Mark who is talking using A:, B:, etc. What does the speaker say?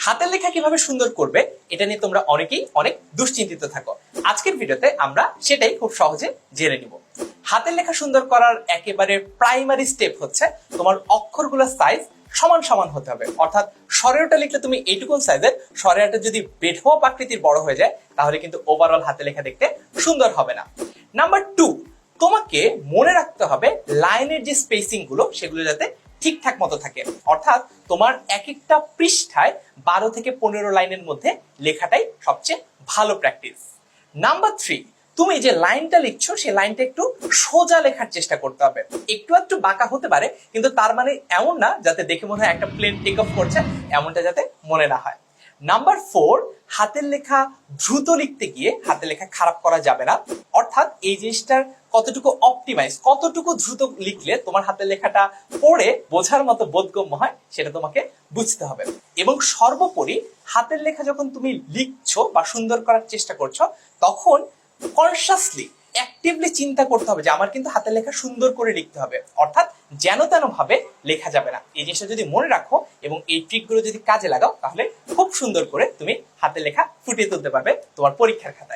A: হাতের লেখা কিভাবে সুন্দর করবে এটা নিয়ে তোমরা অনেকেই অনেক দুশ্চিন্তিত থাকো। আজকের ভিডিওতে আমরা সেটাই খুব সহজে জেনে নিব। হাতের লেখা সুন্দর করার একেবারে প্রাইমারি স্টেপ হচ্ছে তোমার অক্ষরগুলোর সাইজ সমান সমান হতে হবে। অর্থাৎ সরেয়াটা লিখলে তুমি এইটুকুন সাইজের, সরেয়াটা যদি বেঢপ আকৃতির বড় হয়ে যায় তাহলে কিন্তু ওভারঅল হাতে লেখা দেখতে সুন্দর হবে না। নাম্বার 2, তোমাকে মনে রাখতে হবে লাইনের যে স্পেসিং গুলো সেগুলো যাতে ঠিকঠাক মতো থাকে। অর্থাৎ তোমার এক একটা পৃষ্ঠায় 12 থেকে 15 লাইনের মধ্যে লেখাটাই সবচেয়ে ভালো প্র্যাকটিস। নাম্বার 3, তুমি যে লাইনটা লিখছো সেই লাইনটা একটু সোজা লেখার চেষ্টা করতে হবে। একটু বাঁকা হতে পারে, কিন্তু তার মানে এমন না যাতে দেখে মনে হয় একটা প্লেন টেক অফ করছে, এমনটা যাতে মনে না হয়। নাম্বার 4, হাতের লেখা দ্রুত লিখতে গিয়ে হাতের লেখা খারাপ করা যাবে না। অর্থাৎ এই জিনিসটার কতটুকু অপটিমাইজ, কতটুকু দ্রুত লিখলে তোমার হাতের লেখাটা পড়ে বোঝার মতো বোধগম্য হয় সেটা তোমাকে বুঝতে হবে। এবং সর্বোপরি হাতের লেখা যখন তুমি লিখছো বা সুন্দর করার চেষ্টা করছো তখন কনসিয়াসলি অ্যাক্টিভলি চিন্তা করতে হবে যে আমার কিন্তু হাতের লেখা সুন্দর করে লিখতে হবে। অর্থাৎ যেন তেন ভাবে লেখা যাবে না। এই জিনিসটা যদি মনে রাখো এবং এই ট্রিকগুলো যদি কাজে লাগাও তাহলে খুব সুন্দর করে তুমি হাতের লেখা ফুটিয়ে তুলতে পারবে তোমার পরীক্ষার খাতায়।